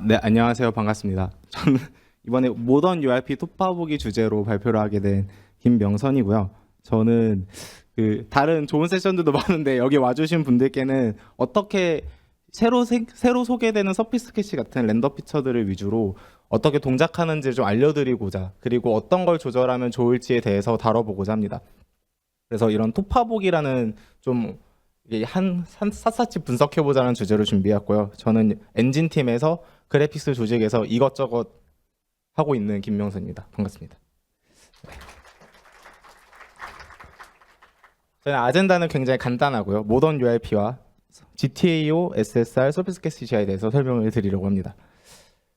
네, 안녕하세요. 반갑습니다. 저는 이번에 모던 URP 톱파보기 주제로 발표를 하게 된 김명선이고요. 저는 다른 좋은 세션들도 많은데 여기 와주신 분들께는 어떻게 새로 소개되는 서피스 캐시 같은 렌더 피처들을 위주로 어떻게 동작하는지 좀 알려드리고자, 그리고 어떤 걸 조절하면 좋을지에 대해서 다뤄보고자 합니다. 그래서 이런 톱파보기라는 좀 이게 샅샅이 분석해보자는 주제로 준비했고요. 저는 엔진팀에서 그래픽스 조직에서 이것저것 하고 있는 김명선입니다. 반갑습니다. 저는 아젠다는 굉장히 간단하고요. 모던 URP와 GTAO, SSR, 서피스 캐시에 대해서 설명을 드리려고 합니다.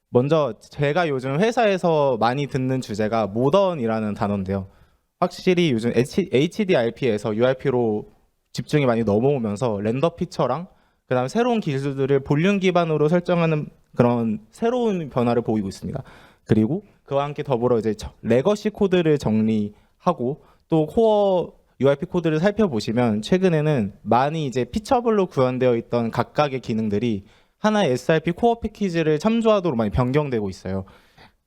먼저 제가 요즘 회사에서 많이 듣는 주제가 모던이라는 단어인데요. 확실히 요즘 HDRP에서 URP로 집중이 많이 넘어오면서 렌더 피처랑 그다음 새로운 기술들을 볼륨 기반으로 설정하는 그런 새로운 변화를 보이고 있습니다. 그리고 그와 함께 더불어 이제 레거시 코드를 정리하고 또 코어 URP 코드를 살펴보시면 최근에는 많이 이제 피처별로 구현되어 있던 각각의 기능들이 하나의 SRP 코어 패키지를 참조하도록 많이 변경되고 있어요.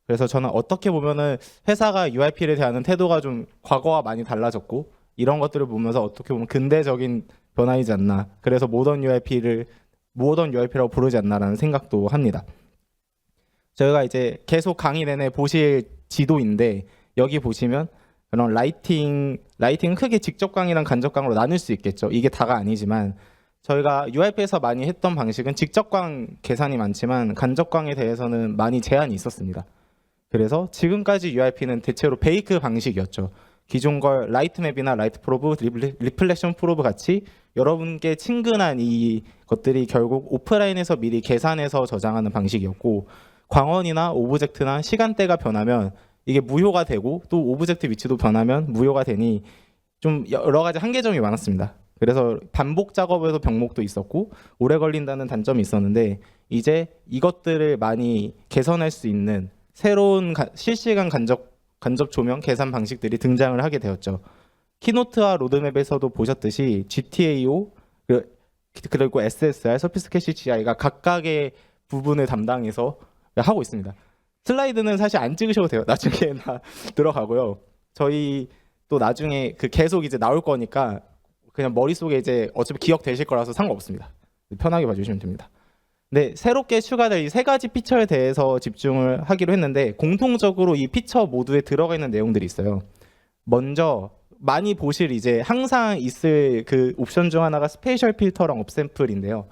그래서 저는 어떻게 보면은 회사가 URP를 대하는 태도가 좀 과거와 많이 달라졌고 이런 것들을 보면서 어떻게 보면 근대적인 변화이지 않나. 그래서 모던 URP라고 부르지 않나라는 생각도 합니다. 저희가 이제 계속 강의 내내 보실 지도인데 여기 보시면 그런 라이팅 크게 직접광이랑 간접광으로 나눌 수 있겠죠. 이게 다가 아니지만 저희가 URP에서 많이 했던 방식은 직접광 계산이 많지만 간접광에 대해서는 많이 제한이 있었습니다. 그래서 지금까지 URP는 대체로 베이크 방식이었죠. 기존 걸 라이트맵이나 라이트 프로브, 리플렉션 프로브 같이 여러분께 친근한 이 것들이 결국 오프라인에서 미리 계산해서 저장하는 방식이었고, 광원이나 오브젝트나 시간대가 변하면 이게 무효가 되고 또 오브젝트 위치도 변하면 무효가 되니 좀 여러 가지 한계점이 많았습니다. 그래서 반복 작업에서 병목도 있었고 오래 걸린다는 단점이 있었는데 이제 이것들을 많이 개선할 수 있는 새로운 실시간 간접 조명 계산 방식들이 등장을 하게 되었죠. 키노트와 로드맵에서도 보셨듯이 GTAO 그리고 SSR, 서피스 캐시 GI가 각각의 부분을 담당해서 하고 있습니다. 슬라이드는 사실 안 찍으셔도 돼요. 나중에 다 들어가고요. 저희 또 나중에 계속 이제 나올 거니까 그냥 머릿속에 이제 어차피 기억되실 거라서 상관없습니다. 편하게 봐주시면 됩니다. 네, 새롭게 추가될 이 세 가지 피처에 대해서 집중을 하기로 했는데 공통적으로 이 피처 모두에 들어가 있는 내용들이 있어요. 먼저 많이 보실 이제 항상 있을 그 옵션 중 하나가 스페셜 필터랑 업샘플인데요.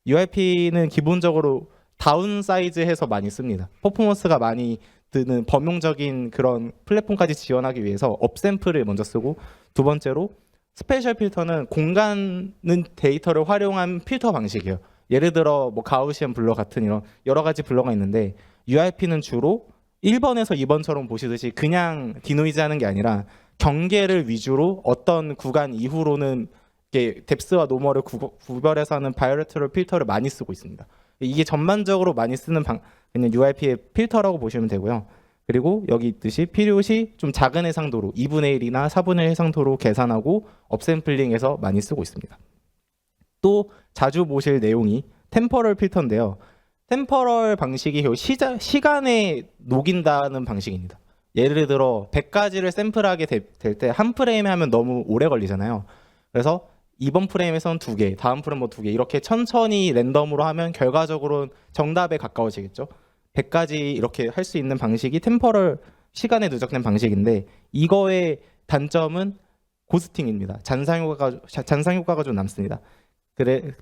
URP는 기본적으로 다운사이즈해서 많이 씁니다. 퍼포먼스가 많이 드는 범용적인 그런 플랫폼까지 지원하기 위해서 업샘플을 먼저 쓰고, 두 번째로 스페셜 필터는 공간 데이터를 활용한 필터 방식이에요. 예를 들어 뭐 가우시안 블러 같은 이런 여러 가지 블러가 있는데 URP는 주로 1번에서 2번처럼 보시듯이 그냥 디노이즈 하는 게 아니라 경계를 위주로 어떤 구간 이후로는 뎁스와 노멀을 구별해서 하는 바이오레트럴 필터를 많이 쓰고 있습니다. 이게 전반적으로 많이 쓰는 그냥 URP의 필터라고 보시면 되고요. 그리고 여기 있듯이 필요시 좀 작은 해상도로 2분의 1이나 4분의 1 해상도로 계산하고 업샘플링해서 많이 쓰고 있습니다. 또 자주 보실 내용이 템퍼럴 필터인데요. 템퍼럴 방식이 시간에 녹인다는 방식입니다. 예를 들어 100가지를 샘플하게 될 때 한 프레임에 하면 너무 오래 걸리잖아요. 그래서 이번 프레임에서는 2개, 다음 프레임 뭐 2개 이렇게 천천히 랜덤으로 하면 결과적으로 정답에 가까워지겠죠. 100가지 이렇게 할 수 있는 방식이 템퍼럴 시간에 누적된 방식인데 이거의 단점은 고스팅입니다. 잔상 효과가 좀 남습니다.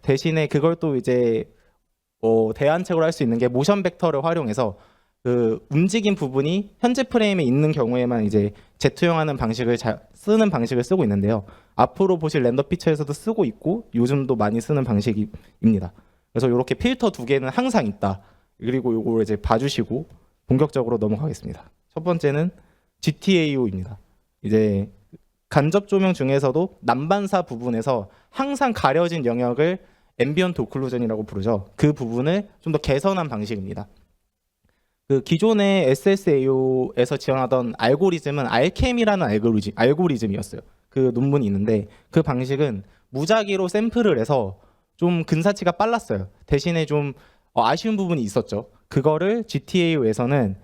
대신에 그걸 또 이제 대안책으로 할 수 있는 게 모션 벡터를 활용해서 그 움직인 부분이 현재 프레임에 있는 경우에만 이제 재투영하는 방식을 쓰는 방식을 쓰고 있는데요. 앞으로 보실 렌더 피처에서도 쓰고 있고 요즘도 많이 쓰는 방식입니다. 그래서 이렇게 필터 2개는 항상 있다. 그리고 이걸 이제 봐주시고 본격적으로 넘어가겠습니다. 첫 번째는 GTAO입니다. 이제 간접 조명 중에서도 난반사 부분에서 항상 가려진 영역을 앰비언트 오클루전이라고 부르죠. 그 부분을 좀 더 개선한 방식입니다. 그 기존의 SSAO에서 지원하던 알고리즘은 알캠이라는 알고리즘이었어요. 그 논문이 있는데 그 방식은 무작위로 샘플을 해서 좀 근사치가 빨랐어요. 대신에 좀 아쉬운 부분이 있었죠. 그거를 GTA에서는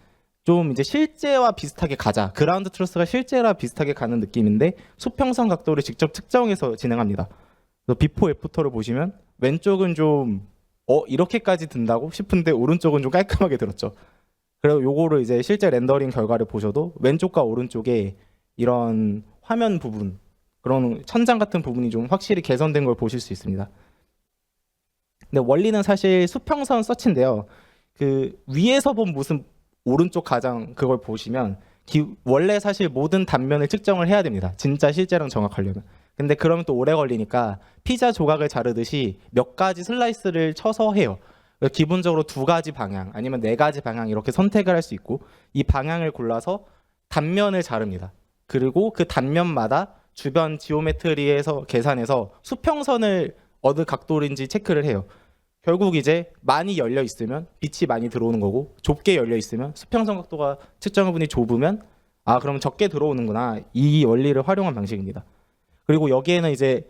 좀 이제 실제와 비슷하게 가자. 그라운드 트루스가 실제와 비슷하게 가는 느낌인데 수평선 각도를 직접 측정해서 진행합니다. 그래서 비포 애프터를 보시면 왼쪽은 좀 이렇게까지 든다고 싶은데 오른쪽은 좀 깔끔하게 들었죠. 그리고 요거를 이제 실제 렌더링 결과를 보셔도 왼쪽과 오른쪽에 이런 화면 부분, 그런 천장 같은 부분이 좀 확실히 개선된 걸 보실 수 있습니다. 근데 원리는 사실 수평선 서치인데요. 그 위에서 본 모습 오른쪽 가장 그걸 보시면 원래 사실 모든 단면을 측정을 해야 됩니다. 진짜 실제랑 정확하려면. 근데 그러면 또 오래 걸리니까 피자 조각을 자르듯이 몇 가지 슬라이스를 쳐서 해요. 기본적으로 2가지 방향 아니면 4가지 방향 이렇게 선택을 할 수 있고 이 방향을 골라서 단면을 자릅니다. 그리고 그 단면마다 주변 지오메트리에서 계산해서 수평선을 어느 각도인지 체크를 해요. 결국 이제 많이 열려 있으면 빛이 많이 들어오는 거고 좁게 열려 있으면 수평선 각도가 측정 부분이 좁으면 그럼 적게 들어오는구나. 이 원리를 활용한 방식입니다. 그리고 여기에는 이제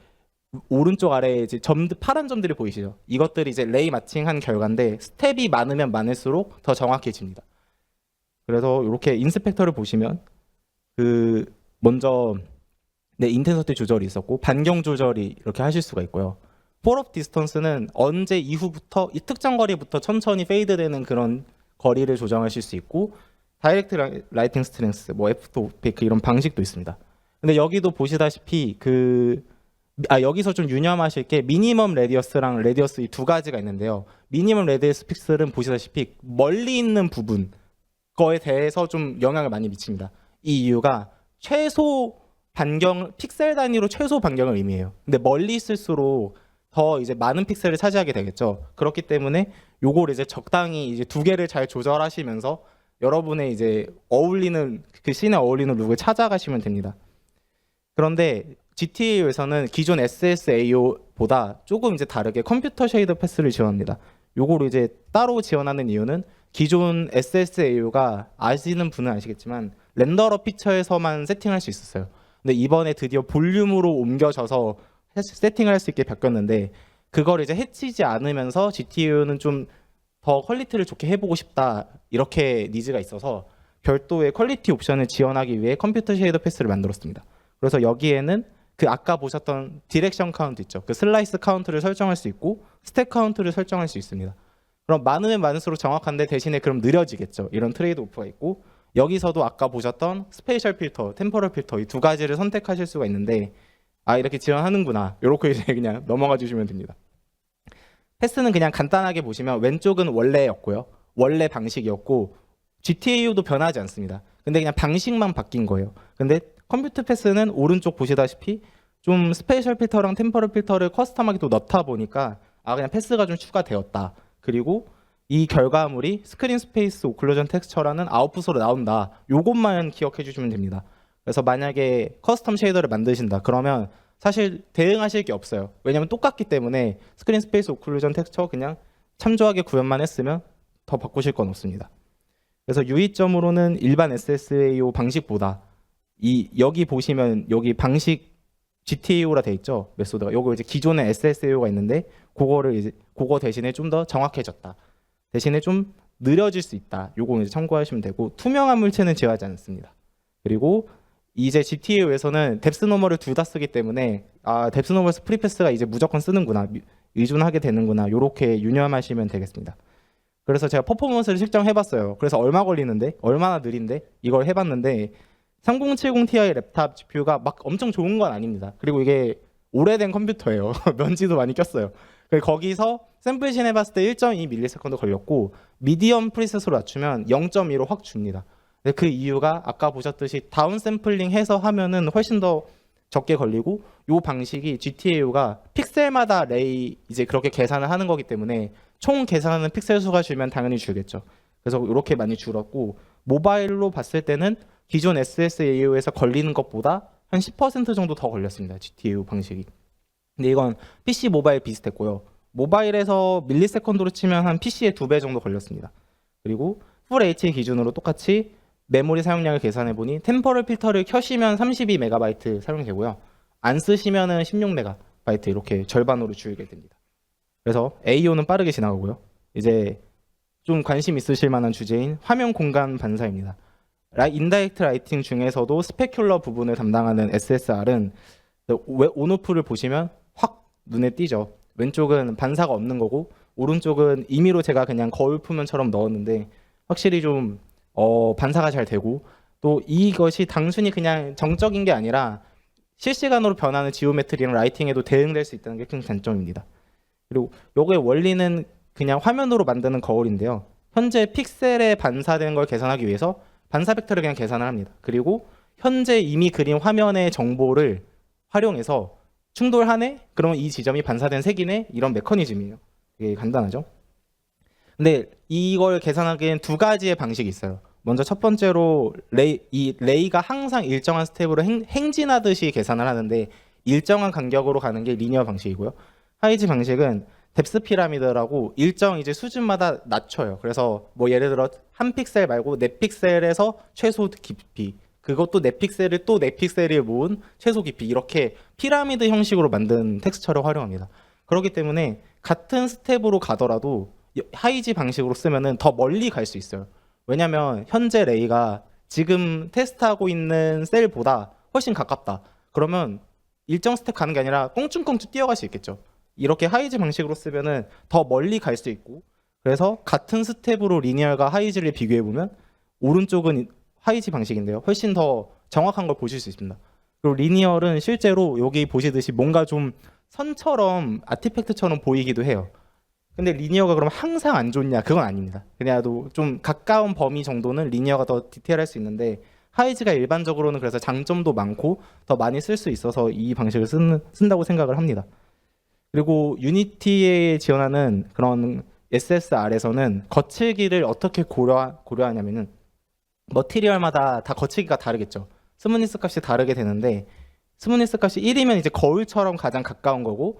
오른쪽 아래에 이제 파란 점들이 보이시죠? 이것들이 이제 레이 마칭한 결과인데 스텝이 많으면 많을수록 더 정확해집니다. 그래서 이렇게 인스펙터를 보시면 먼저 인텐서티 조절이 있었고 반경 조절이 이렇게 하실 수가 있고요. 폴업 디스턴스는 언제 이후부터 이 특정 거리부터 천천히 페이드되는 그런 거리를 조정하실 수 있고 다이렉트 라이팅 스트렝스, 애프터 오페이크 이런 방식도 있습니다. 근데 여기도 보시다시피 여기서 좀 유념하실 게 미니멈 레디어스랑 레디어스 이 2가지가 있는데요. 미니멈 레디어스 픽셀은 보시다시피 멀리 있는 부분 거에 대해서 좀 영향을 많이 미칩니다. 이 이유가 최소 반경 픽셀 단위로 최소 반경을 의미해요. 근데 멀리 있을수록 더 이제 많은 픽셀을 차지하게 되겠죠. 그렇기 때문에 요걸 이제 적당히 이제 2개를 잘 조절하시면서 여러분의 이제 어울리는 그 씬에 어울리는 룩을 찾아가시면 됩니다. 그런데 GTA에서는 기존 SSAO보다 조금 이제 다르게 컴퓨터 쉐이더 패스를 지원합니다. 요거를 이제 따로 지원하는 이유는 기존 SSAO가 아시는 분은 아시겠지만 렌더러 피처에서만 세팅할 수 있었어요. 근데 이번에 드디어 볼륨으로 옮겨져서 세팅을 할 수 있게 바뀌었는데 그걸 이제 해치지 않으면서 GTA는 좀 더 퀄리티를 좋게 해보고 싶다 이렇게 니즈가 있어서 별도의 퀄리티 옵션을 지원하기 위해 컴퓨터 쉐이더 패스를 만들었습니다. 그래서 여기에는 아까 보셨던 디렉션 카운트 있죠. 그 슬라이스 카운트를 설정할 수 있고 스텝 카운트를 설정할 수 있습니다. 그럼 많으면 많을수록 정확한데 대신에 그럼 느려지겠죠. 이런 트레이드 오프가 있고 여기서도 아까 보셨던 스페이셜 필터, 템포럴 필터 이 2가지를 선택하실 수가 있는데 이렇게 지원하는구나. 이렇게 이제 그냥 넘어가 주시면 됩니다. 패스는 그냥 간단하게 보시면 왼쪽은 원래였고요. 원래 방식이었고 GTA도 변하지 않습니다. 근데 그냥 방식만 바뀐 거예요. 근데 컴퓨터 패스는 오른쪽 보시다시피 좀 스페이셜 필터랑 템포럴 필터를 커스텀하게 또 넣다 보니까 그냥 패스가 좀 추가되었다. 그리고 이 결과물이 스크린 스페이스 오클루전 텍스처라는 아웃풋으로 나온다. 요것만 기억해 주시면 됩니다. 그래서 만약에 커스텀 쉐이더를 만드신다. 그러면 사실 대응하실 게 없어요. 왜냐면 똑같기 때문에 스크린 스페이스 오클루전 텍스처 그냥 참조하게 구현만 했으면 더 바꾸실 건 없습니다. 그래서 유의점으로는 일반 SSAO 방식보다 여기 보시면 여기 방식 GTAO라 돼 있죠. 메소드가 요거 이제 기존에 SSAO가 있는데 그거 대신에 좀 더 정확해졌다. 대신에 좀 느려질 수 있다. 요거 이제 참고하시면 되고 투명한 물체는 제어하지 않습니다. 그리고 이제 GTA에서는 뎁스 노멀을 둘 다 쓰기 때문에 뎁스 노멀스 프리패스가 이제 무조건 쓰는구나, 의존하게 되는구나, 요렇게 유념하시면 되겠습니다. 그래서 제가 퍼포먼스를 측정해봤어요. 그래서 얼마나 느린데 이걸 해봤는데 3070ti 랩탑 GPU가 막 엄청 좋은 건 아닙니다. 그리고 이게 오래된 컴퓨터예요. 먼지도 많이 꼈어요. 거기서 샘플신 해봤을 때 1.2ms 걸렸고 미디엄 프리셋으로 낮추면 0.2로 확 줍니다. 근데 그 이유가 아까 보셨듯이 다운 샘플링 해서 하면은 훨씬 더 적게 걸리고 이 방식이 GTA가 픽셀마다 레이 이제 그렇게 계산을 하는 거기 때문에 총 계산하는 픽셀 수가 줄면 당연히 줄겠죠. 그래서 이렇게 많이 줄었고 모바일로 봤을 때는 기존 SSAO에서 걸리는 것보다 한 10% 정도 더 걸렸습니다. GTAO 방식이. 근데 이건 PC 모바일 비슷했고요. 모바일에서 밀리세컨드로 치면 한 PC의 2배 정도 걸렸습니다. 그리고 풀 HD 기준으로 똑같이 메모리 사용량을 계산해 보니 템포럴 필터를 켜시면 32MB 사용되고요. 안 쓰시면은 16MB 이렇게 절반으로 줄게 됩니다. 그래서 AO는 빠르게 지나가고요. 이제 좀 관심 있으실 만한 주제인 화면 공간 반사입니다. 인다이렉트 라이팅 중에서도 스페큘러 부분을 담당하는 SSR은 온오프를 보시면 확 눈에 띄죠. 왼쪽은 반사가 없는 거고 오른쪽은 임의로 제가 그냥 거울 표면처럼 넣었는데 확실히 좀 반사가 잘 되고, 또 이것이 단순히 그냥 정적인 게 아니라 실시간으로 변하는 지오메트리랑 라이팅에도 대응될 수 있다는 게 큰 단점입니다. 그리고 요거의 원리는 그냥 화면으로 만드는 거울인데요. 현재 픽셀에 반사되는 걸 계산하기 위해서 반사 벡터를 그냥 계산을 합니다. 그리고 현재 이미 그린 화면의 정보를 활용해서 충돌하네? 그러면 이 지점이 반사된 색이네? 이런 메커니즘이에요. 되게 간단하죠? 근데 이걸 계산하기엔 두 가지의 방식이 있어요. 먼저 첫 번째로 레이가 항상 일정한 스텝으로 행진하듯이 계산을 하는데 일정한 간격으로 가는 게 리니어 방식이고요. 하이지 방식은 뎁스 피라미드라고 일정 이제 수준마다 낮춰요. 그래서 뭐 예를 들어 한 픽셀 말고 네 픽셀에서 최소 깊이, 그것도 네 픽셀을 또 네 픽셀을 모은 최소 깊이, 이렇게 피라미드 형식으로 만든 텍스처를 활용합니다. 그렇기 때문에 같은 스텝으로 가더라도 하이지 방식으로 쓰면은 더 멀리 갈 수 있어요. 왜냐면 현재 레이가 지금 테스트하고 있는 셀보다 훨씬 가깝다. 그러면 일정 스텝 가는 게 아니라 꽁충꽁충 뛰어갈 수 있겠죠. 이렇게 하이지 방식으로 쓰면은 더 멀리 갈 수 있고, 그래서 같은 스텝으로 리니얼과 하이지를 비교해 보면 오른쪽은 하이지 방식인데요, 훨씬 더 정확한 걸 보실 수 있습니다. 그리고 리니얼은 실제로 여기 보시듯이 뭔가 좀 선처럼 아티팩트처럼 보이기도 해요. 근데 리니어가 그럼 항상 안 좋냐? 그건 아닙니다. 그래도 좀 가까운 범위 정도는 리니어가 더 디테일할 수 있는데 하이지가 일반적으로는 그래서 장점도 많고 더 많이 쓸 수 있어서 이 방식을 쓴다고 생각을 합니다. 그리고 유니티에 지원하는 그런 SSR에서는 거칠기를 어떻게 고려하냐면은 머티리얼마다 다 거칠기가 다르겠죠. 스무니스 값이 다르게 되는데 스무니스 값이 1이면 이제 거울처럼 가장 가까운 거고,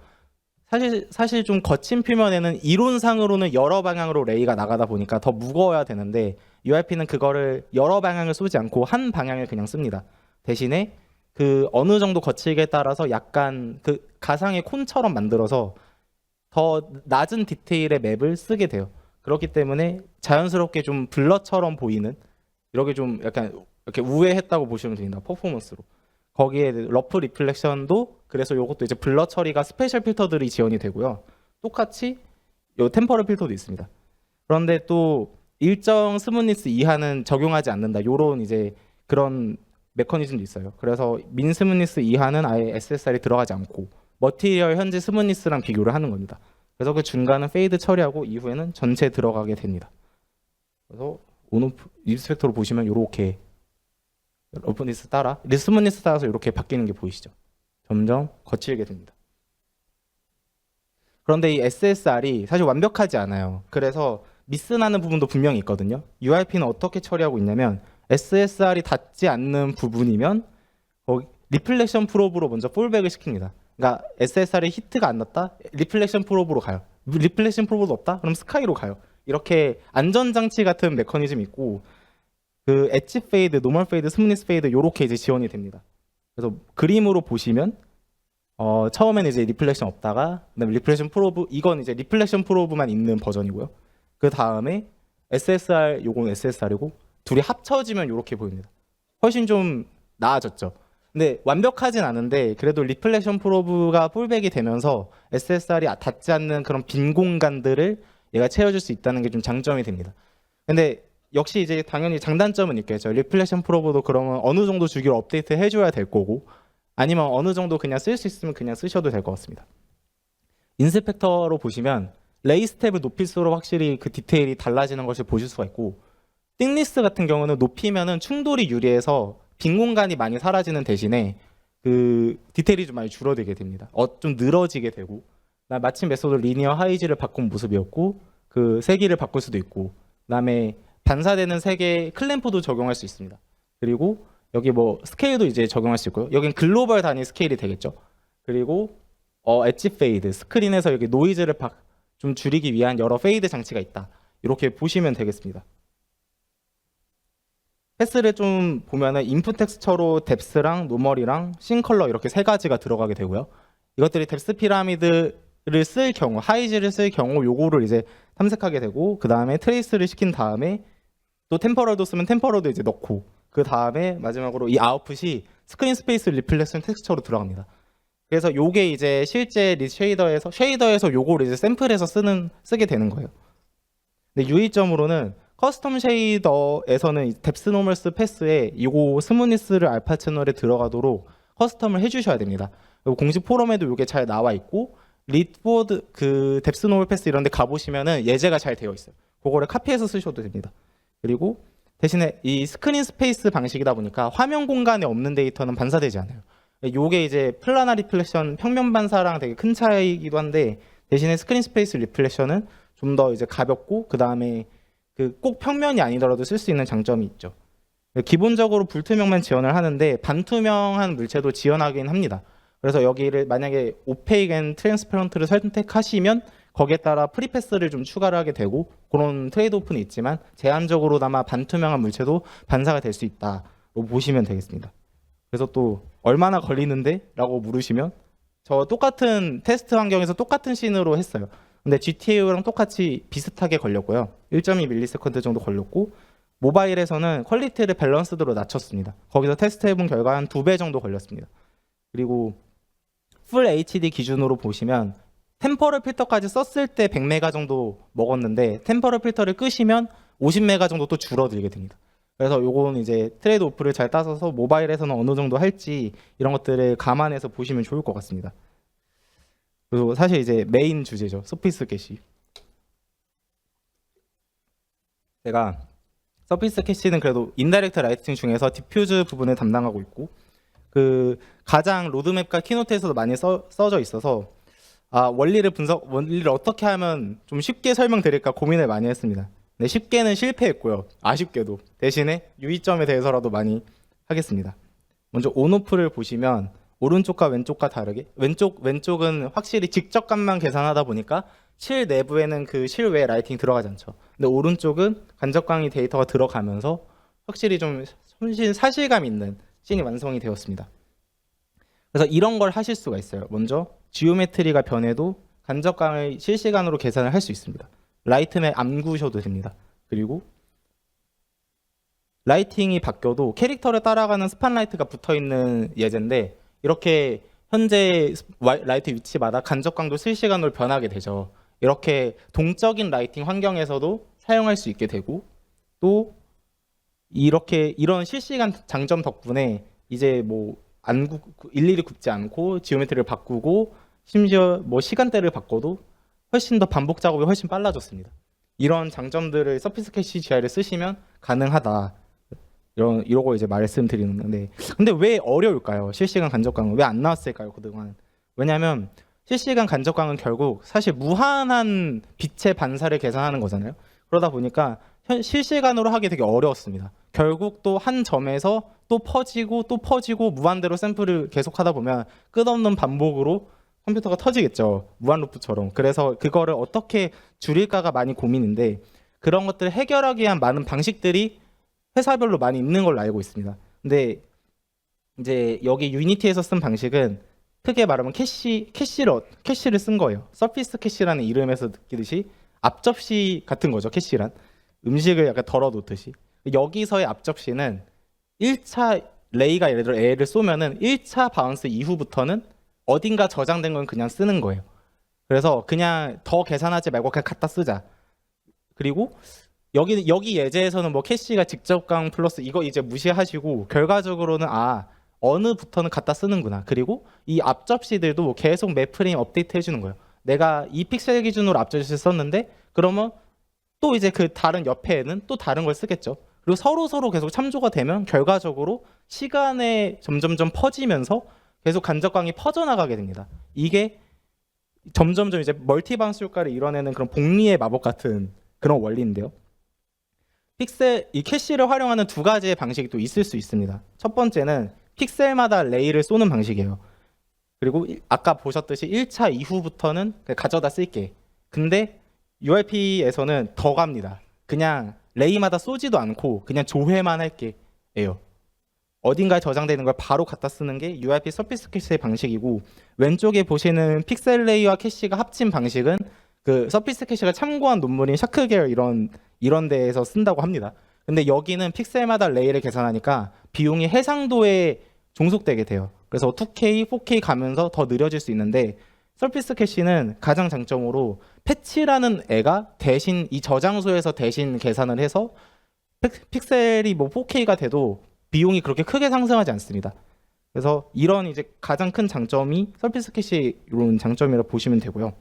사실 좀 거친 표면에는 이론상으로는 여러 방향으로 레이가 나가다 보니까 더 무거워야 되는데 URP는 그거를 여러 방향을 쏘지 않고 한 방향을 그냥 씁니다. 대신에 그 어느 정도 거칠기에 따라서 약간 그 가상의 콘처럼 만들어서 더 낮은 디테일의 맵을 쓰게 돼요. 그렇기 때문에 자연스럽게 좀 블러처럼 보이는, 이렇게 좀 약간 이렇게 우회했다고 보시면 됩니다. 퍼포먼스로. 거기에 러프 리플렉션도, 그래서 이것도 이제 블러 처리가 스페셜 필터들이 지원이 되고요. 똑같이 요 템퍼럴 필터도 있습니다. 그런데 또 일정 스무니스 이하는 적용하지 않는다, 요런 이제 그런 메커니즘도 있어요. 그래서 민 스무니스 이하는 아예 SSR이 들어가지 않고 머티리얼 현재 스무니스랑 비교를 하는 겁니다. 그래서 그 중간은 페이드 처리하고 이후에는 전체 들어가게 됩니다. 그래서 온오프 리스펙터로 보시면 이렇게 러프니스 따라 스무니스 따라서 이렇게 바뀌는 게 보이시죠? 점점 거칠게 됩니다. 그런데 이 SSR이 사실 완벽하지 않아요. 그래서 미스나는 부분도 분명히 있거든요. URP는 어떻게 처리하고 있냐면 SSR이 닿지 않는 부분이면 리플렉션 프로브로 먼저 폴백을 시킵니다. 그러니까 SSR이 히트가 안 났다? 리플렉션 프로브로 가요. 리플렉션 프로브도 없다? 그럼 스카이로 가요. 이렇게 안전장치 같은 메커니즘이 있고, 그 엣지 페이드, 노멀 페이드, 스무니스 페이드 이렇게 이제 지원이 됩니다. 그래서 그림으로 보시면 처음에는 이제 리플렉션 없다가, 그다음에 리플렉션 프로브, 이건 이제 리플렉션 프로브만 있는 버전이고요. 그 다음에 SSR, 요건 SSR이고 둘이 합쳐지면 이렇게 보입니다. 훨씬 좀 나아졌죠. 근데 완벽하진 않은데 그래도 리플렉션 프로브가 폴백이 되면서 SSR이 닿지 않는 그런 빈 공간들을 얘가 채워줄 수 있다는 게 좀 장점이 됩니다. 근데 역시 이제 당연히 장단점은 있겠죠. 리플렉션 프로브도 그러면 어느 정도 주기로 업데이트 해줘야 될 거고, 아니면 어느 정도 그냥 쓸 수 있으면 그냥 쓰셔도 될 것 같습니다. 인스펙터로 보시면 레이 스텝을 높일수록 확실히 그 디테일이 달라지는 것을 보실 수가 있고, 띵리스 같은 경우는 높이면은 충돌이 유리해서 빈 공간이 많이 사라지는 대신에 그 디테일이 좀 많이 줄어들게 됩니다. 좀 늘어지게 되고, 마침 메소드 리니어 하이지를 바꾼 모습이었고, 그 세기를 바꿀 수도 있고, 그다음에 반사되는 색의 클램프도 적용할 수 있습니다. 그리고 여기 뭐 스케일도 이제 적용할 수 있고요. 여긴 글로벌 단위 스케일이 되겠죠. 그리고 엣지 페이드, 스크린에서 여기 노이즈를 좀 줄이기 위한 여러 페이드 장치가 있다. 이렇게 보시면 되겠습니다. 패스를 좀 보면은 인풋 텍스처로 뎁스랑 노멀이랑 싱컬러 이렇게 세 가지가 들어가게 되고요. 이것들이 뎁스 피라미드를 쓸 경우, 하이지를 쓸 경우 요거를 이제 탐색하게 되고, 그 다음에 트레이스를 시킨 다음에 또 템퍼럴도 쓰면 템퍼럴도 이제 넣고, 그 다음에 마지막으로 이 아웃풋이 스크린 스페이스 리플렉션 텍스처로 들어갑니다. 그래서 요게 이제 실제 쉐이더에서 요거를 이제 샘플해서 쓰게 되는 거예요. 근데 유의점으로는 커스텀 쉐이더에서는 뎁스 노멀스 패스에 이거 스무니스를 알파 채널에 들어가도록 커스텀을 해주셔야 됩니다. 그리고 공식 포럼에도 이게 잘 나와 있고, 리드보드 그 뎁스 노멀 패스 이런 데 가보시면은 예제가 잘 되어 있어요. 그거를 카피해서 쓰셔도 됩니다. 그리고 대신에 이 스크린 스페이스 방식이다 보니까 화면 공간에 없는 데이터는 반사되지 않아요. 요게 이제 플라나 리플렉션 평면 반사랑 되게 큰 차이기도 한데, 대신에 스크린 스페이스 리플렉션은 좀 더 이제 가볍고, 그 다음에 그 꼭 평면이 아니더라도 쓸 수 있는 장점이 있죠. 기본적으로 불투명만 지원을 하는데 반투명한 물체도 지원하긴 합니다. 그래서 여기를 만약에 오페이크 앤 트랜스퍼런트를 선택하시면 거기에 따라 프리패스를 좀 추가를 하게 되고, 그런 트레이드오프는 있지만 제한적으로나마 반투명한 물체도 반사가 될 수 있다고 보시면 되겠습니다. 그래서 또 얼마나 걸리는데? 라고 물으시면, 저 똑같은 테스트 환경에서 똑같은 씬으로 했어요. 근데 GTA랑 똑같이 비슷하게 걸렸고요. 1.2ms 정도 걸렸고, 모바일에서는 퀄리티를 밸런스드로 낮췄습니다. 거기서 테스트해본 결과 한 2배 정도 걸렸습니다. 그리고 풀 HD 기준으로 보시면 템퍼럴 필터까지 썼을 때 100메가 정도 먹었는데, 템퍼럴 필터를 끄시면 50메가 정도 또 줄어들게 됩니다. 그래서 요건 이제 트레이드 오프를 잘 따서서 모바일에서는 어느 정도 할지 이런 것들을 감안해서 보시면 좋을 것 같습니다. 그리고 사실 이제 메인 주제죠. 서피스 캐시. 제가 서피스 캐시는 그래도 인다이렉트 라이팅 중에서 디퓨즈 부분을 담당하고 있고, 그 가장 로드맵과 키노트에서도 많이 써져 있어서 원리를 어떻게 하면 좀 쉽게 설명드릴까 고민을 많이 했습니다. 네, 쉽게는 실패했고요. 아쉽게도. 대신에 유의점에 대해서라도 많이 하겠습니다. 먼저 온오프를 보시면 오른쪽과 왼쪽과 다르게, 왼쪽은 확실히 직접값만 계산하다 보니까 실 내부에는 그 실외 라이팅 들어가지 않죠. 근데 오른쪽은 간접광이 데이터가 들어가면서 확실히 좀 훨씬 사실감 있는 씬이 완성이 되었습니다. 그래서 이런 걸 하실 수가 있어요. 먼저 지오메트리가 변해도 간접광을 실시간으로 계산을 할 수 있습니다. 라이트맵 안 구우셔도 됩니다. 그리고 라이팅이 바뀌어도 캐릭터를 따라가는 스팟라이트가 붙어있는 예제인데, 이렇게 현재 라이트 위치마다 간접광도 실시간으로 변하게 되죠. 이렇게 동적인 라이팅 환경에서도 사용할 수 있게 되고, 또 이런 실시간 장점 덕분에 이제 뭐 일일이 굽지 않고 지오메트리를 바꾸고, 심지어 뭐 시간대를 바꿔도 훨씬 더 반복 작업이 훨씬 빨라졌습니다. 이런 장점들을 서피스 캐시 GI를 쓰시면 가능하다. 이러고 이제 말씀드리는데, 근데 왜 어려울까요? 실시간 간접광은 왜 안 나왔을까요? 그동안. 왜냐하면 실시간 간접광은 결국 사실 무한한 빛의 반사를 계산하는 거잖아요. 그러다 보니까 실시간으로 하기 되게 어려웠습니다. 결국 또 한 점에서 또 퍼지고 무한대로 샘플을 계속하다 보면 끝없는 반복으로 컴퓨터가 터지겠죠. 무한 루프처럼. 그래서 그거를 어떻게 줄일까가 많이 고민인데, 그런 것들을 해결하기 위한 많은 방식들이 회사별로 많이 있는 걸로 알고 있습니다. 근데 이제 여기 유니티에서 쓴 방식은 크게 말하면 캐시를 쓴 거예요. 서피스 캐시라는 이름에서 느끼듯이 앞접시 같은 거죠. 캐시란 음식을 약간 덜어 놓듯이. 여기서의 앞접시는 1차 레이가 예를 들어 A를 쏘면은 1차 바운스 이후부터는 어딘가 저장된 건 그냥 쓰는 거예요. 그래서 그냥 더 계산하지 말고 그냥 갖다 쓰자. 그리고 여기 예제에서는 뭐 캐시가 직접광 플러스 이거 이제 무시하시고, 결과적으로는 어느부터는 갖다 쓰는구나. 그리고 이 앞접시들도 계속 매 프레임 업데이트 해주는 거예요. 내가 이 픽셀 기준으로 앞접시 썼는데, 그러면 또 이제 그 다른 옆에는 또 다른 걸 쓰겠죠. 그리고 서로 계속 참조가 되면 결과적으로 시간에 점점점 퍼지면서 계속 간접광이 퍼져나가게 됩니다. 이게 점점점 이제 멀티바운스 효과를 이뤄내는 그런 복리의 마법 같은 그런 원리인데요. 이 캐시를 활용하는 두 가지의 방식이 또 있을 수 있습니다. 첫 번째는 픽셀마다 레이를 쏘는 방식이에요. 그리고 아까 보셨듯이 1차 이후부터는 가져다 쓸게. 근데 URP에서는 더 갑니다. 그냥 레이마다 쏘지도 않고 그냥 조회만 할게예요. 어딘가에 저장되는 걸 바로 갖다 쓰는 게 URP 서피스 캐시의 방식이고, 왼쪽에 보시는 픽셀 레이와 캐시가 합친 방식은 그 서피스 캐시가 참고한 논문인 샤크 계열 이런 데에서 쓴다고 합니다. 근데 여기는 픽셀마다 레이를 계산하니까 비용이 해상도에 종속되게 돼요. 그래서 2K, 4K 가면서 더 느려질 수 있는데 서피스 캐시는 가장 장점으로 패치라는 애가 대신 이 저장소에서 대신 계산을 해서 픽셀이 뭐 4K가 돼도 비용이 그렇게 크게 상승하지 않습니다. 그래서 이런 이제 가장 큰 장점이 서피스 캐시 이런 장점이라 보시면 되고요.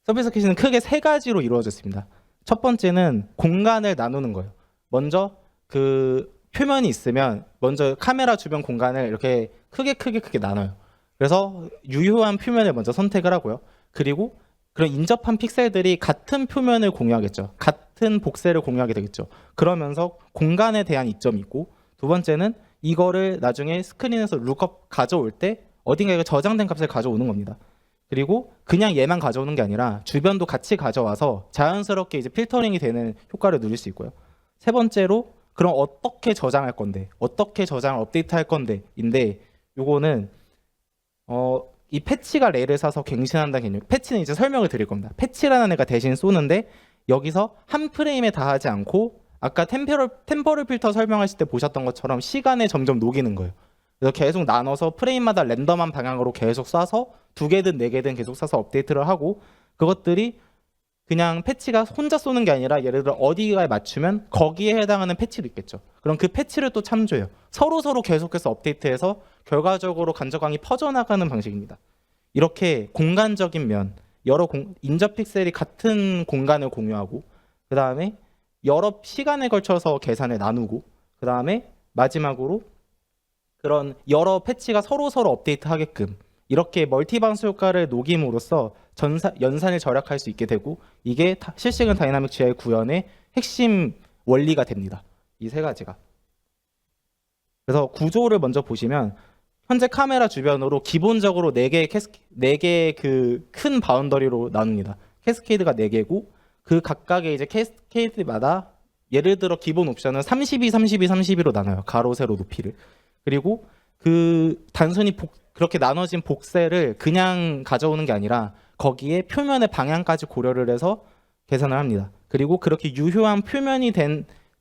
서피스 캐시는 크게 세 가지로 이루어졌습니다. 첫 번째는 공간을 나누는 거예요. 먼저 그 표면이 있으면 먼저 카메라 주변 공간을 이렇게 크게 나눠요. 그래서 유효한 표면을 먼저 선택을 하고요. 그리고 그런 인접한 픽셀들이 같은 표면을 공유하겠죠. 같은 복셀을 공유하게 되겠죠. 그러면서 공간에 대한 이점이 있고, 두 번째는 이거를 나중에 스크린에서 룩업 가져올 때 어딘가에 저장된 값을 가져오는 겁니다. 그리고 그냥 얘만 가져오는 게 아니라 주변도 같이 가져와서 자연스럽게 이제 필터링이 되는 효과를 누릴 수 있고요. 세 번째로 그럼 어떻게 저장할 건데, 어떻게 저장을 업데이트할 건데인데, 요거는 이 패치가 렐을 사서 갱신한다는 개념. 패치는 이제 설명을 드릴 겁니다. 패치라는 애가 대신 쏘는데 여기서 한 프레임에 다 하지 않고 아까 템퍼럴 필터 설명하실 때 보셨던 것처럼 시간에 점점 녹이는 거예요. 그래서 계속 나눠서 프레임마다 랜덤한 방향으로 계속 쏴서 2개든 4개든 계속 쏴서 업데이트를 하고, 그것들이 그냥 패치가 혼자 쏘는 게 아니라 예를 들어 어디가에 맞추면 거기에 해당하는 패치도 있겠죠. 그럼 그 패치를 또 참조해요. 서로 계속해서 업데이트해서 결과적으로 간접광이 퍼져나가는 방식입니다. 이렇게 공간적인 면, 여러 인접 픽셀이 같은 공간을 공유하고, 그 다음에 여러 시간에 걸쳐서 계산을 나누고, 그 다음에 마지막으로 그런 여러 패치가 서로 업데이트하게끔 이렇게 멀티방수 효과를 녹임으로써 연산을 절약할 수 있게 되고, 이게 실시간 다이나믹 GI 구현의 핵심 원리가 됩니다. 이 세 가지가. 그래서 구조를 먼저 보시면 현재 카메라 주변으로 기본적으로 4개 그 큰 바운더리로 나눕니다. 캐스케이드가 4개고 그 각각의 이제 캐스케이드마다 예를 들어 기본 옵션은 32, 32, 32로 나눠요. 가로, 세로, 높이를. 그리고 그 단순히 그렇게 나눠진 복셀을 그냥 가져오는 게 아니라 거기에 표면의 방향까지 고려를 해서 계산을 합니다. 그리고 그렇게 유효한 표면이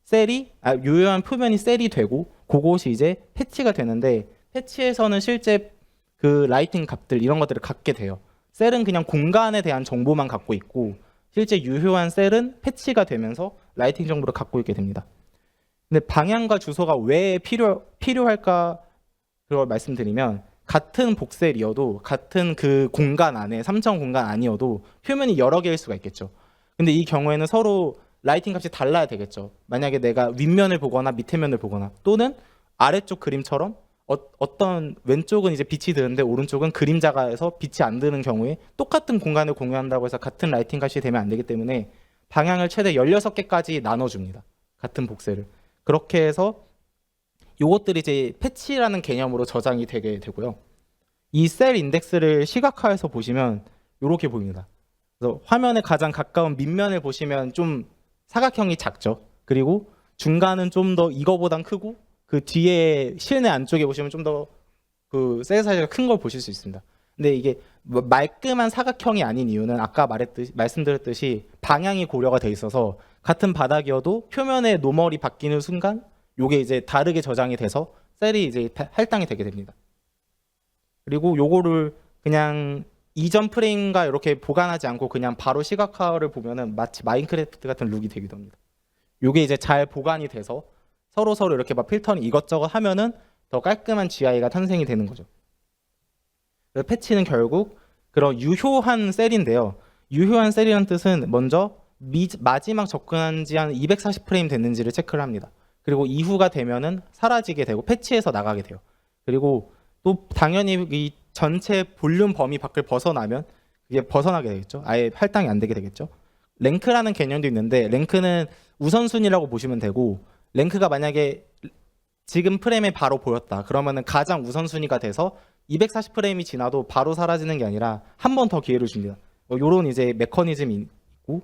셀이 되고 그것이 이제 패치가 되는데, 패치에서는 실제 그 라이팅 값들 이런 것들을 갖게 돼요. 셀은 그냥 공간에 대한 정보만 갖고 있고 실제 유효한 셀은 패치가 되면서 라이팅 정보를 갖고 있게 됩니다. 근데 방향과 주소가 왜 필요할까 그걸 말씀드리면, 같은 복셀이어도 같은 그 공간 안에 3점 공간 아니어도 표면이 여러 개일 수가 있겠죠. 근데 이 경우에는 서로 라이팅 값이 달라야 되겠죠. 만약에 내가 윗면을 보거나 밑에 면을 보거나 또는 아래쪽 그림처럼 어떤 왼쪽은 이제 빛이 드는데 오른쪽은 그림자가 해서 빛이 안 드는 경우에 똑같은 공간을 공유한다고 해서 같은 라이팅 값이 되면 안 되기 때문에 방향을 최대 16개까지 나눠줍니다. 같은 복셀을. 그렇게 해서 요것들이 이제 패치라는 개념으로 저장이 되게 되고요. 이 셀 인덱스를 시각화해서 보시면 이렇게 보입니다. 그래서 화면에 가장 가까운 밑면을 보시면 좀 사각형이 작죠. 그리고 중간은 좀 더 이거보단 크고 그 뒤에 실내 안쪽에 보시면 좀 더 그 셀 사이즈가 큰 걸 보실 수 있습니다. 근데 이게 말끔한 사각형이 아닌 이유는 아까 말씀드렸듯이 방향이 고려가 돼 있어서 같은 바닥이어도 표면의 노멀이 바뀌는 순간 요게 이제 다르게 저장이 돼서 셀이 이제 할당이 되게 됩니다. 그리고 요거를 그냥 이전 프레임과 이렇게 보관하지 않고 그냥 바로 시각화를 보면은 마치 마인크래프트 같은 룩이 되기도 합니다. 요게 이제 잘 보관이 돼서 서로 이렇게 막 필터링 이것저것 하면은 더 깔끔한 GI가 탄생이 되는 거죠. 패치는 결국 그런 유효한 셀인데요. 유효한 셀이라는 뜻은 먼저 마지막 접근한 지 한 240프레임 됐는지를 체크를 합니다. 그리고 이후가 되면은 사라지게 되고 패치에서 나가게 돼요. 그리고 또 당연히 이 전체 볼륨 범위 밖을 벗어나면 이게 벗어나게 되겠죠. 아예 할당이 안 되게 되겠죠. 랭크라는 개념도 있는데 랭크는 우선순위라고 보시면 되고, 랭크가 만약에 지금 프레임에 바로 보였다 그러면은 가장 우선순위가 돼서 240프레임이 지나도 바로 사라지는 게 아니라 한 번 더 기회를 줍니다. 요런 이제 메커니즘이 있고,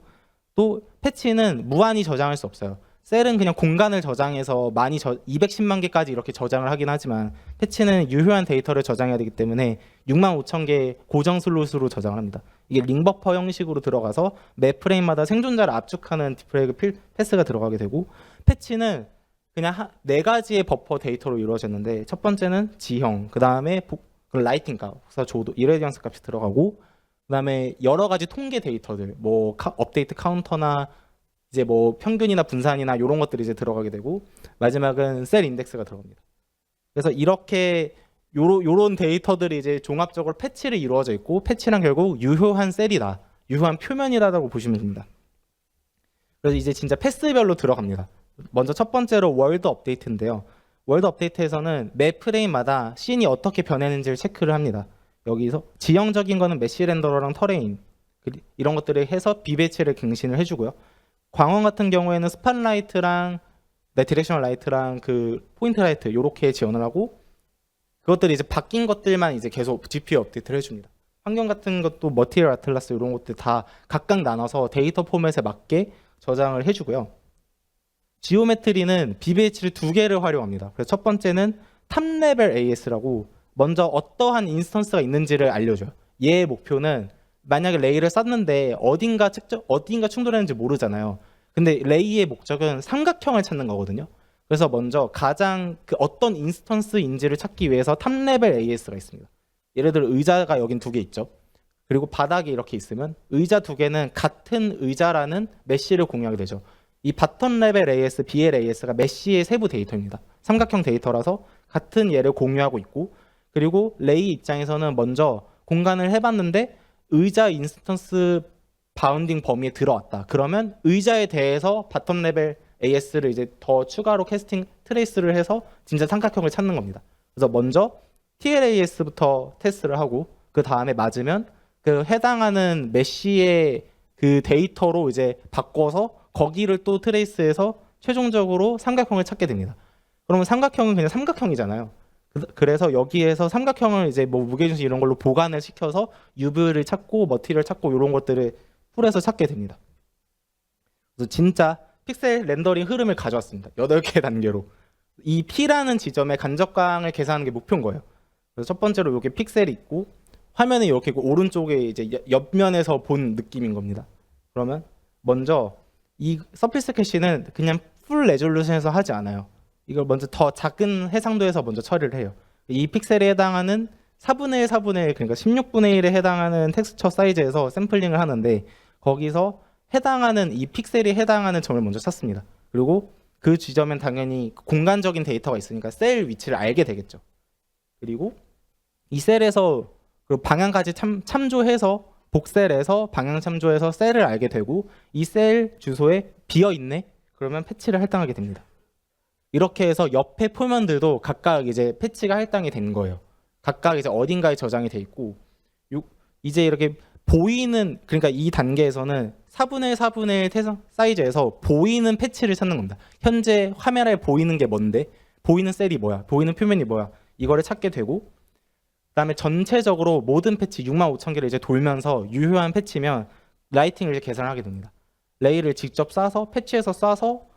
또 패치는 무한히 저장할 수 없어요. 셀은 그냥 공간을 저장해서 210만 개까지 이렇게 저장을 하긴 하지만 패치는 유효한 데이터를 저장해야 되기 때문에 6만 5천 개 고정 슬롯으로 저장을 합니다. 이게 링버퍼 형식으로 들어가서 매 프레임마다 생존자를 압축하는 디프레그 패스가 들어가게 되고, 패치는 그냥 네 가지의 버퍼 데이터로 이루어졌는데, 첫 번째는 지형, 그 다음에 라이팅 값, 그래서 조도, 이레디언스 값이 들어가고, 그 다음에 여러 가지 통계 데이터들, 뭐 업데이트 카운터나 이제 뭐 평균이나 분산이나 이런 것들이 이제 들어가게 되고, 마지막은 셀 인덱스가 들어갑니다. 그래서 이렇게 요런 데이터들이 이제 종합적으로 패치를 이루어져 있고, 패치란 결국 유효한 셀이다, 유효한 표면이다라고 보시면 됩니다. 그래서 이제 진짜 패스별로 들어갑니다. 먼저 첫 번째로 월드 업데이트인데요. 월드 업데이트에서는 매 프레임마다 씬이 어떻게 변했는지를 체크를 합니다. 여기서 지형적인 거는 메시 렌더러랑 터레인 이런 것들을 해서 비배치를 갱신을 해주고요. 광원 같은 경우에는 스팟라이트랑 디렉셔널 라이트랑 그 포인트 라이트 이렇게 지원을 하고, 그것들이 이제 바뀐 것들만 이제 계속 GPU 업데이트를 해줍니다. 환경 같은 것도 머티리얼 아틀라스 이런 것들 다 각각 나눠서 데이터 포맷에 맞게 저장을 해주고요. 지오메트리는 BBH를 두 개를 활용합니다. 그래서 첫 번째는 탑레벨 AS라고 먼저 어떠한 인스턴스가 있는지를 알려줘요. 얘의 목표는 만약에 레이를 쌌는데 어딘가 충돌했는지 모르잖아요. 근데 레이의 목적은 삼각형을 찾는 거거든요. 그래서 먼저 가장 어떤 인스턴스인지를 찾기 위해서 탑레벨 AS가 있습니다. 예를 들어 의자가 여긴 두 개 있죠. 그리고 바닥에 이렇게 있으면 의자 두 개는 같은 의자라는 메쉬를 공유하게 되죠. 이 바텀 레벨 AS, BLAS가 메쉬의 세부 데이터입니다. 삼각형 데이터라서 같은 얘를 공유하고 있고, 그리고 레이 입장에서는 먼저 공간을 해봤는데 의자 인스턴스 바운딩 범위에 들어왔다. 그러면 의자에 대해서 바텀 레벨 AS를 이제 더 추가로 캐스팅 트레이스를 해서 진짜 삼각형을 찾는 겁니다. 그래서 먼저 TLAS부터 테스트를 하고, 그 다음에 맞으면 그 해당하는 메쉬의 그 데이터로 이제 바꿔서 거기를 또 트레이스해서 최종적으로 삼각형을 찾게 됩니다. 그러면 삼각형은 그냥 삼각형이잖아요. 그래서 여기에서 삼각형을 이제 뭐 무게중심 이런 걸로 보관을 시켜서 UV를 찾고 머티리얼 찾고 이런 것들을 풀에서 찾게 됩니다. 그래서 진짜 픽셀 렌더링 흐름을 가져왔습니다. 8개 단계로. 이 P라는 지점의 간접광을 계산하는 게 목표인 거예요. 그래서 첫 번째로 이렇게 픽셀이 있고 화면이 이렇게 있고 오른쪽에 이제 옆면에서 본 느낌인 겁니다. 그러면 먼저 이 서피스 캐시는 그냥 풀 레졸루션에서 하지 않아요. 이걸 먼저 더 작은 해상도에서 먼저 처리를 해요. 이 픽셀에 해당하는 4분의 1, 4분의 1, 그러니까 16분의 1에 해당하는 텍스처 사이즈에서 샘플링을 하는데, 거기서 해당하는 이 픽셀이 해당하는 점을 먼저 찾습니다. 그리고 그 지점엔 당연히 공간적인 데이터가 있으니까 셀 위치를 알게 되겠죠. 그리고 이 셀에서 그 방향까지 참조해서 복셀에서 방향 참조해서 셀을 알게 되고, 이 셀 주소에 비어있네? 그러면 패치를 할당하게 됩니다. 이렇게 해서 옆에 표면들도 각각 이제 패치가 할당이 된 거예요. 각각 이제 어딘가에 저장이 돼 있고, 이제 이렇게 보이는, 그러니까 이 단계에서는 4분의 4분의 1 사이즈에서 보이는 패치를 찾는 겁니다. 현재 화면에 보이는 게 뭔데? 보이는 셀이 뭐야? 보이는 표면이 뭐야? 이거를 찾게 되고, 그다음에 전체적으로 모든 패치 6만 5천 개를 이제 돌면서 유효한 패치면 라이팅을 이제 계산을 하게 됩니다. 레이를 직접 쏴서 패치해서 쏴서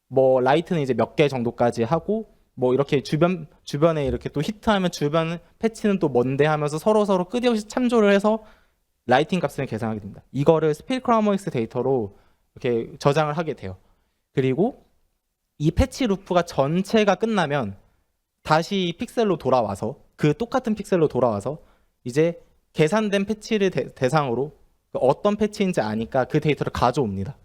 뭐 라이트는 이제 몇 개 정도까지 하고, 뭐 이렇게 주변에 이렇게 또 히트하면 주변 패치는 또 뭔데 하면서 서로 끊임없이 참조를 해서 라이팅 값을 계산하게 됩니다. 이거를 스필크라모닉스 데이터로 이렇게 저장을 하게 돼요. 그리고 이 패치 루프가 전체가 끝나면 다시 픽셀로 돌아와서 그 똑같은 픽셀로 돌아와서 이제 계산된 패치를 대상으로 어떤 패치인지 아니까 그 데이터를 가져옵니다.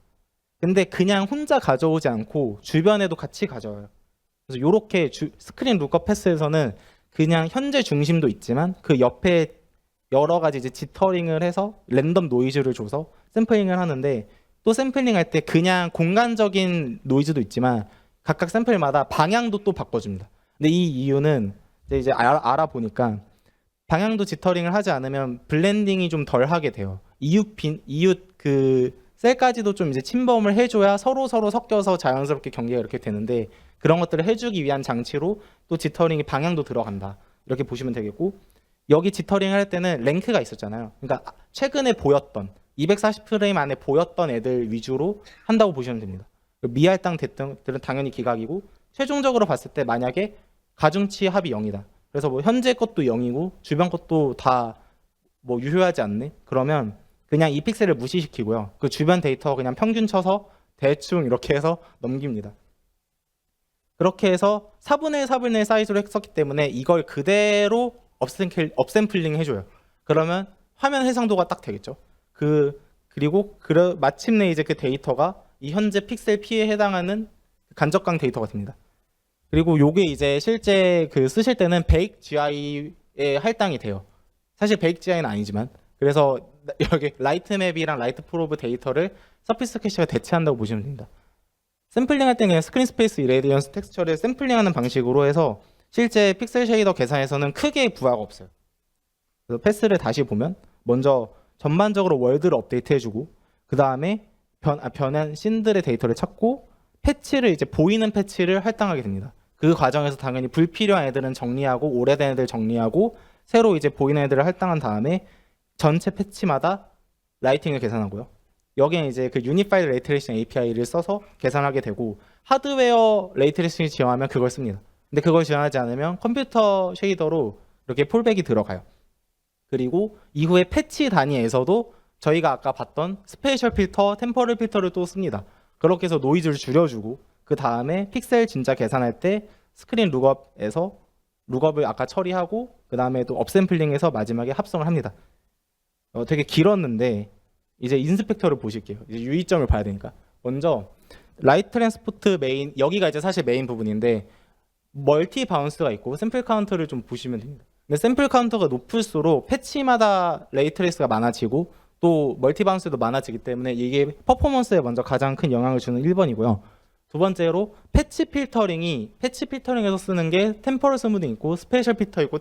근데 그냥 혼자 가져오지 않고 주변에도 같이 가져와요. 그래서 이렇게 스크린 룩업 패스에서는 그냥 현재 중심도 있지만 그 옆에 여러 가지 이제 지터링을 해서 랜덤 노이즈를 줘서 샘플링을 하는데, 또 샘플링 할 때 그냥 공간적인 노이즈도 있지만 각각 샘플마다 방향도 또 바꿔줍니다. 근데 이 이유는 이제 알아보니까 방향도 지터링을 하지 않으면 블렌딩이 좀 덜 하게 돼요. 이웃 그 셀까지도 좀 이제 침범을 해줘야 서로 섞여서 자연스럽게 경계가 이렇게 되는데, 그런 것들을 해주기 위한 장치로 또 지터링이 방향도 들어간다, 이렇게 보시면 되겠고, 여기 지터링 할 때는 랭크가 있었잖아요. 그러니까 최근에 보였던 240프레임 안에 보였던 애들 위주로 한다고 보시면 됩니다. 미할당 대등들은 당연히 기각이고 최종적으로 봤을 때 만약에 가중치 합이 0이다. 그래서 뭐 현재 것도 0이고 주변 것도 다 뭐 유효하지 않네. 그러면 그냥 이 픽셀을 무시시키고요. 그 주변 데이터 그냥 평균 쳐서 대충 이렇게 해서 넘깁니다. 그렇게 해서 4분의 1, 4분의 1 사이즈로 했었기 때문에 이걸 그대로 업샘플링 해줘요. 그러면 화면 해상도가 딱 되겠죠. 그리고 마침내 이제 그 데이터가 이 현재 픽셀 P에 해당하는 간접광 데이터가 됩니다. 그리고 요게 이제 실제 그 쓰실 때는 베이크 GI에 할당이 돼요. 사실 베이크 GI는 아니지만 그래서 여기 라이트 맵이랑 라이트 프로브 데이터를 서피스 캐시가 대체한다고 보시면 됩니다. 샘플링 할 때는 그냥 스크린 스페이스 이레디언스 텍스처를 샘플링하는 방식으로 해서 실제 픽셀 쉐이더 계산에서는 크게 부하가 없어요. 그래서 패스를 다시 보면 먼저 전반적으로 월드를 업데이트 해주고 그 다음에 변한 씬들의 데이터를 찾고 패치를 이제 보이는 패치를 할당하게 됩니다. 그 과정에서 당연히 불필요한 애들은 정리하고 오래된 애들 정리하고 새로 이제 보이는 애들을 할당한 다음에 전체 패치마다 라이팅을 계산하고요. 여기에 이제 그 유니파이드 레이트레이싱 API를 써서 계산하게 되고 하드웨어 레이트레이싱을 지원하면 그걸 씁니다. 근데 그걸 지원하지 않으면 컴퓨터 쉐이더로 이렇게 폴백이 들어가요. 그리고 이후에 패치 단위에서도 저희가 아까 봤던 스페셜 필터, 템포럴 필터를 또 씁니다. 그렇게 해서 노이즈를 줄여주고 그 다음에 픽셀 진짜 계산할 때 스크린 룩업에서 룩업을 아까 처리하고 그 다음에 또 업샘플링해서 마지막에 합성을 합니다. 되게 길었는데 이제 인스펙터를 보실게요. 이제 유의점을 봐야 되니까. 먼저 라이트 트랜스포트 메인, 여기가 이제 사실 메인 부분인데 멀티 바운스가 있고 샘플 카운터를 좀 보시면 됩니다. 근데 샘플 카운터가 높을수록 패치마다 레이트레이스가 많아지고 또 멀티 바운스도 많아지기 때문에 이게 퍼포먼스에 먼저 가장 큰 영향을 주는 1번이고요. 두 번째로 패치 필터링에서 쓰는 게 템포럴 스무딩 있고 스페셜 필터 있고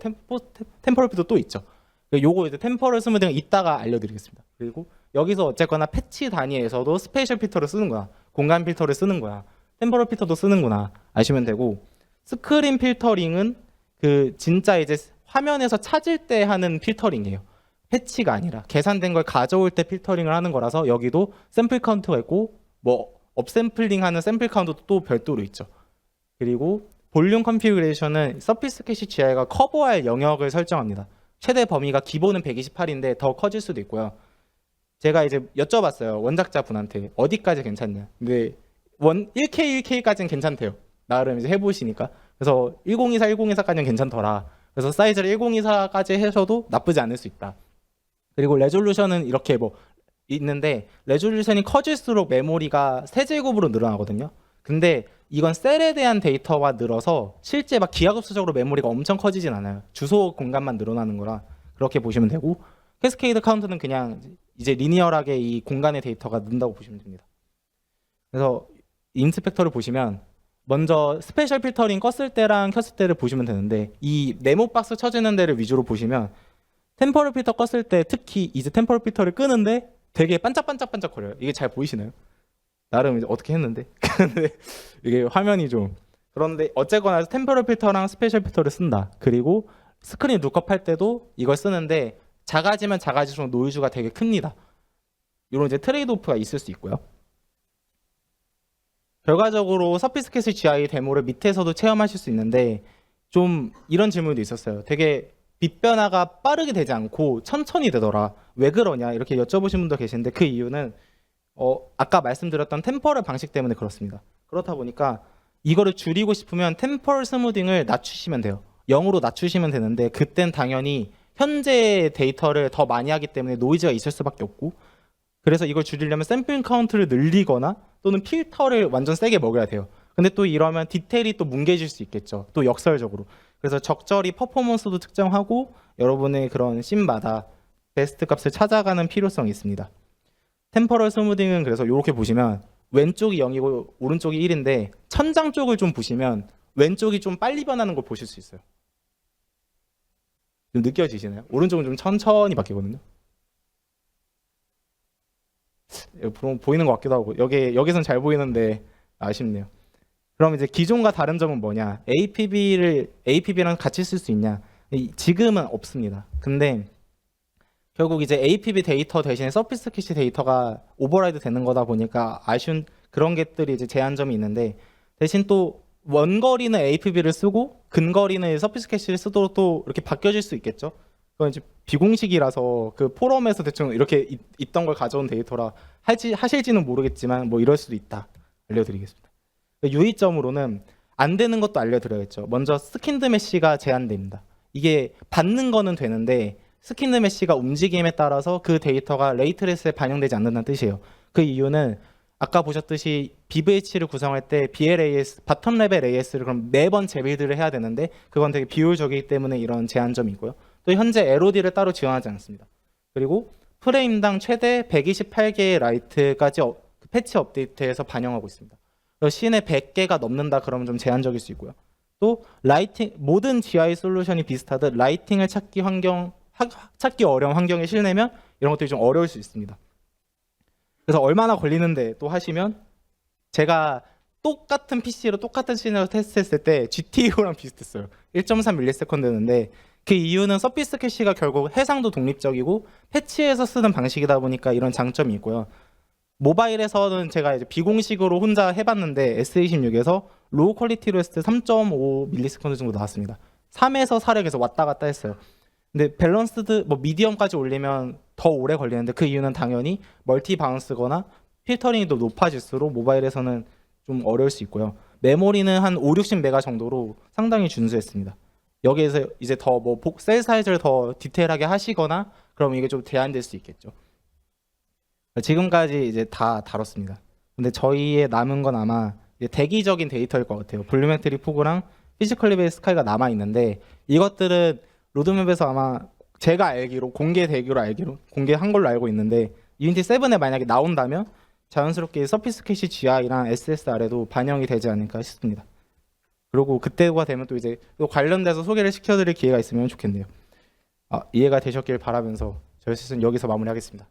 템포럴 필터 또 있죠. 요거 이제 템포럴 스무딩은 이따가 알려드리겠습니다. 그리고 여기서 어쨌거나 패치 단위에서도 스페셜 필터를 쓰는 거야. 공간 필터를 쓰는 거야. 템포럴 필터도 쓰는구나 아시면 되고 스크린 필터링은 그 진짜 이제 화면에서 찾을 때 하는 필터링이에요. 패치가 아니라 계산된 걸 가져올 때 필터링을 하는 거라서 여기도 샘플 카운트가 있고 뭐 업샘플링 하는 샘플 카운트도 또 별도로 있죠. 그리고 볼륨 컨피그레이션은 서피스 캐시 GI가 커버할 영역을 설정합니다. 최대 범위가 기본은 128인데 더 커질 수도 있고요. 제가 이제 여쭤봤어요. 원작자 분한테 어디까지 괜찮냐. 근데 1K, 1K까지는 괜찮대요. 나름 이제 해보시니까. 그래서 1024, 1024까지는 괜찮더라. 그래서 사이즈를 1024까지 하셔도 나쁘지 않을 수 있다. 그리고 레졸루션은 이렇게 뭐 있는데 레졸루션이 커질수록 메모리가 세제곱으로 늘어나거든요. 근데 이건 셀에 대한 데이터가 늘어서 실제 막 기하급수적으로 메모리가 엄청 커지진 않아요. 주소 공간만 늘어나는 거라 그렇게 보시면 되고 캐스케이드 카운트는 그냥 이제 리니어하게 이 공간의 데이터가 는다고 보시면 됩니다. 그래서 인스펙터를 보시면 먼저 스페셜 필터링 껐을 때랑 켰을 때를 보시면 되는데 이 네모 박스 쳐지는 데를 위주로 보시면 템포럴 필터 껐을 때 특히 이제 템포럴 필터를 끄는데 되게 반짝반짝반짝 거려요. 이게 잘 보이시나요? 나름 이제 어떻게 했는데 근데 이게 화면이 좀 그런데 어쨌거나 템포럴 필터랑 스페셜 필터를 쓴다. 그리고 스크린 룩업 할 때도 이걸 쓰는데 작아지면 작아질수록 노이즈가 되게 큽니다. 이런 이제 트레이드 오프가 있을 수 있고요. 결과적으로 서피스 캐시 GI 데모를 밑에서도 체험하실 수 있는데 좀 이런 질문도 있었어요. 되게 빛 변화가 빠르게 되지 않고 천천히 되더라. 왜 그러냐 이렇게 여쭤보신 분도 계시는데 그 이유는 아까 말씀드렸던 템퍼럴 방식 때문에 그렇습니다. 그렇다 보니까 이거를 줄이고 싶으면 템퍼럴 스무딩을 낮추시면 돼요. 0으로 낮추시면 되는데 그땐 당연히 현재 데이터를 더 많이 하기 때문에 노이즈가 있을 수밖에 없고 그래서 이걸 줄이려면 샘플 카운트를 늘리거나 또는 필터를 완전 세게 먹여야 돼요. 근데 또 이러면 디테일이 또 뭉개질 수 있겠죠. 또 역설적으로. 그래서 적절히 퍼포먼스도 측정하고 여러분의 그런 씬마다 베스트 값을 찾아가는 필요성이 있습니다. 템퍼럴 스무딩은 그래서 이렇게 보시면 왼쪽이 0이고 오른쪽이 1인데 천장 쪽을 좀 보시면 왼쪽이 좀 빨리 변하는 걸 보실 수 있어요. 좀 느껴지시나요? 오른쪽은 좀 천천히 바뀌거든요. 보이는 것 같기도 하고 여기선 잘 보이는데 아쉽네요. 그럼 이제 기존과 다른 점은 뭐냐? APB랑 같이 쓸 수 있냐? 지금은 없습니다. 근데 결국 이제 APB 데이터 대신에 서피스 캐시 데이터가 오버라이드 되는 거다 보니까 아쉬운 그런 것들이 이제 제한점이 있는데, 대신 또 원거리는 AFB를 쓰고 근거리는 서피스 캐시를 쓰도록 또 이렇게 바뀌어질 수 있겠죠. 그건 이제 비공식이라서 그 포럼에서 대충 이렇게 있던 걸 가져온 데이터라 하실지는 모르겠지만 뭐 이럴 수도 있다 알려드리겠습니다. 유의점으로는 안 되는 것도 알려드려야겠죠. 먼저 스킨드 메시가 제한됩니다. 이게 받는 거는 되는데 스킨드 메시가 움직임에 따라서 그 데이터가 레이트레스에 반영되지 않는다는 뜻이에요. 그 이유는 아까 보셨듯이 BVH를 구성할 때 BLAS, 바텀 레벨 AS를 그럼 매번 재빌드를 해야 되는데 그건 되게 비효율적이기 때문에 이런 제한점이 있고요. 또 현재 LOD를 따로 지원하지 않습니다. 그리고 프레임당 최대 128개의 라이트까지 패치 업데이트에서 반영하고 있습니다. 시내 100개가 넘는다 그러면 좀 제한적일 수 있고요. 또 라이팅, 모든 GI 솔루션이 비슷하듯 라이팅을 찾기 어려운 환경에 실내면 이런 것들이 좀 어려울 수 있습니다. 그래서 얼마나 걸리는데 또 하시면, 제가 똑같은 PC로 똑같은 시나리오 테스트했을 때 GTA랑 비슷했어요. 1.3ms/s인데 그 이유는 서피스 캐시가 결국 해상도 독립적이고 패치에서 쓰는 방식이다 보니까 이런 장점이 있고요. 모바일에서는 제가 이제 비공식으로 혼자 해봤는데 S26에서 로우 퀄리티로 했을 때 3.5ms 정도 나왔습니다. 3에서 4를 계속 왔다 갔다 했어요. 근데 밸런스드 뭐 미디엄까지 올리면 더 오래 걸리는데 그 이유는 당연히 멀티 바운스거나 필터링이 더 높아질수록 모바일에서는 좀 어려울 수 있고요. 메모리는 한 5, 60메가 정도로 상당히 준수했습니다. 여기에서 이제 더 뭐 셀 사이즈를 더 디테일하게 하시거나 그러면 이게 좀 제한될 수 있겠죠. 지금까지 이제 다 다뤘습니다. 근데 저희의 남은 건 아마 이제 대기적인 데이터일 것 같아요. 볼루메트리 포그랑 피지컬리 베이스 스카이가 남아 있는데 이것들은 로드맵에서 아마 제가 알기로 공개한 걸로 알고 있는데 유니티 7에 만약에 나온다면 자연스럽게 서피스 캐시 GI랑 SSR에도 반영이 되지 않을까 싶습니다. 그리고 그때가 되면 또 이제 또 관련돼서 소개를 시켜드릴 기회가 있으면 좋겠네요. 이해가 되셨길 바라면서 저희 세션 여기서 마무리하겠습니다.